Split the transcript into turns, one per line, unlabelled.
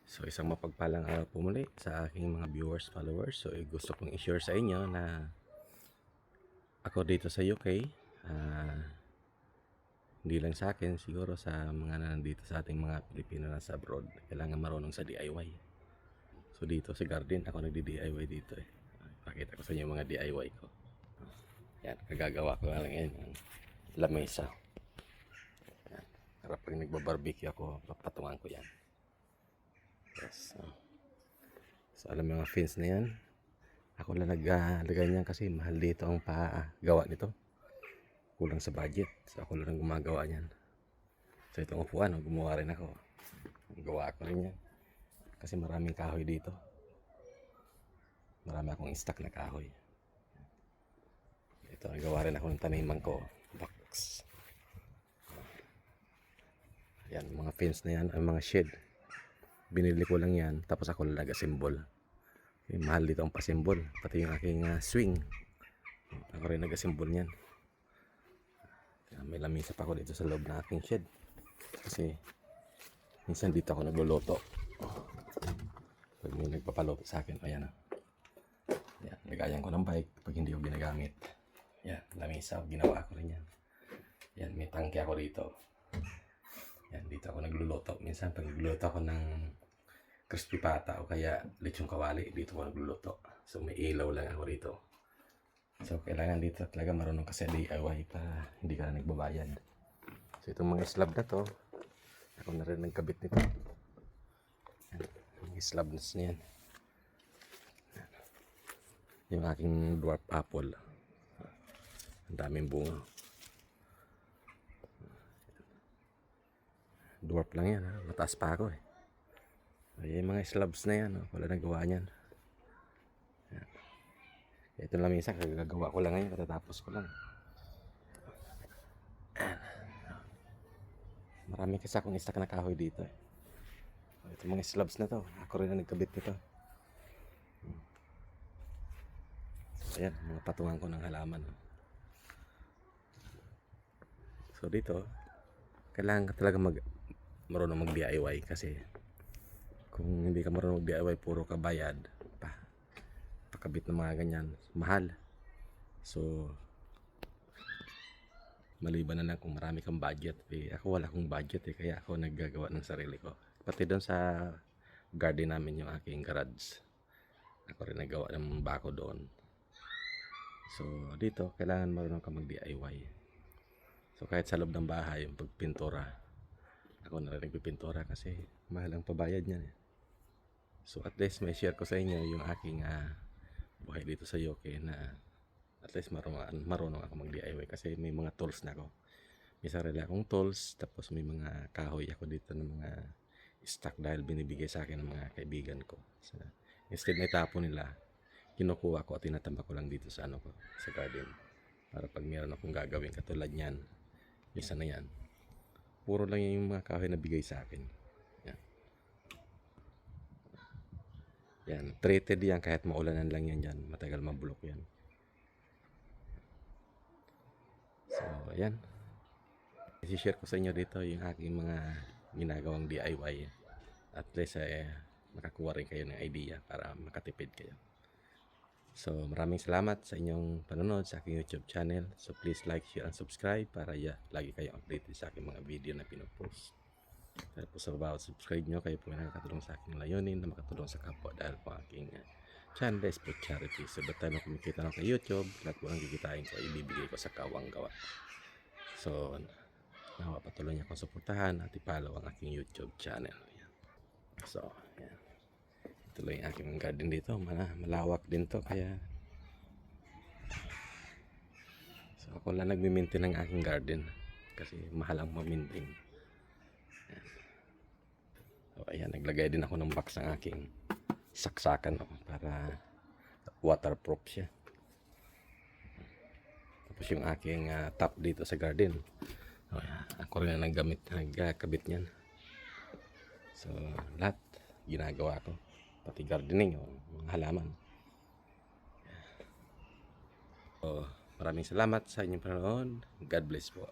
So isang mapagpalang araw po muli sa aking mga viewers, followers. So gusto kong i-share sa inyo na ako dito sa UK, hindi lang sa akin, siguro sa mga nandito sa ating mga Pilipino na sa abroad, kailangan marunong sa DIY. So dito sa garden, ako nagdi-DIY dito eh. Pakita ko sa inyo mga DIY ko. Yan, kagagawa ko lang yan, yung lamesa. Yan, para pag nagbabarbecue ako, papatungan ko yan. Yes. So alam mo mga fins na yan, ako lang naglagay niyan kasi mahal dito ang gawa nito. Kulang sa budget. So ako lang gumagawa niyan. So itong upuan, gumawa rin ako. Gawa ko rin yan. Kasi maraming kahoy dito. Marami akong stock na kahoy. Ito, nagawa rin ako ng taniman ko. Box. Yan, mga fins na yan, ang mga shed. Binili ko lang yan, tapos ako lang nag-assemble. Mahal dito ang pa-assemble, pati yung aking swing. Ako rin nag-assemble niyan. May lamisa pa ako dito sa loob ng aking shed. Kasi minsan dito ako nagluluto. Pag may nagpapaloto sa akin, ayan. Yan, nagayan ko ng bike pag hindi ko ginagamit. Yan, lamisa, ginawa ko rin yan. Yan, may tangke ako dito. Yan, dito ako nagluluto. Minsan pag nagluluto ako ng crispy pata o kaya lechong kawali, dito ako nagluluto. So may ilaw lang ako dito. So kailangan dito talaga marunong kasi DIY para hindi ka na nagbabayad. So itong mga slab na to, ako na rin nagkabit nito. Yan, yung slab na yan. Yung aking dwarf apple. Ang daming bunga. Dwarf lang yan, ha? Mataas pa ako eh. Ay, yung mga slabs na yan, wala nagawa niyan. Yan. Ito lang minsan, kagagawa ko lang ngayon, katatapos ko lang. Marami kasi akong stock na kahoy dito eh. Ito mga slabs na to, ako rin na nagkabit nito. So, ayan, mga patungan ko ng halaman. So dito, kailangan ka talaga marunong mag-DIY kasi kung hindi ka marunong mag-DIY, puro ka bayad pakabit ng mga ganyan, mahal. So maliban na lang kung marami kang budget eh. Ako wala akong budget eh, kaya ako naggagawa ng sarili ko. Pati doon sa garden namin, yung aking garage, ako rin nagawa ng bako doon. So dito kailangan marunong ka mag-DIY. So kahit sa loob ng bahay, yung pagpintura, ako na rin nagpipintura kasi mahal ang pabayad niyan eh. So at least may share ko sa inyo yung aking buhay dito sa UK na at least marunong ako mag-DIY kasi may mga tools na ako. May sarili akong tools, tapos may mga kahoy ako dito ng mga stock dahil binibigay sa akin ng mga kaibigan ko. So, instead na itapon nila, kinukuha ko at tinatambak ko lang dito sa sa garden. Para pag meron akong gagawin katulad niyan, isa na yan, puro lang yung mga kahoy na bigay sa akin. Yan. Yan, treated yan, kahit maulanan lang yan dyan, matagal mabulok yan. So, ayan. I-share ko sa inyo dito yung aking mga ginagawang DIY. At least makakuha rin kayo ng idea para makatipid kayo. So maraming salamat sa inyong panonood sa aking YouTube channel. So please like, share, and subscribe para lagi kayong updated sa aking mga video na pinopost. Dahil po sa bawat subscribe nyo, kayo po nakakatulong sa aking layunin na makatulong sa kapwa dahil po aking channel is for charity. So ba't tayo kumikita na kay YouTube, lahat po ang kikitain ko ibibigay ko sa kawang gawa. So nawa patuloy niya akong suportahan at i-follow ang aking YouTube channel. So yan. Ito lang yung aking garden dito. Malawak din to kaya so ako lang nagmi-maintain ng aking garden kasi mahal ang ma-maintain. So ayan, naglagay din ako ng box ng aking saksakan para waterproof siya. Tapos yung aking top dito sa garden, so, ako rin nagkabit niyan. So lahat ginagawa ko, pati gardening, mga halaman. So, maraming salamat sa inyong panonood. God bless po.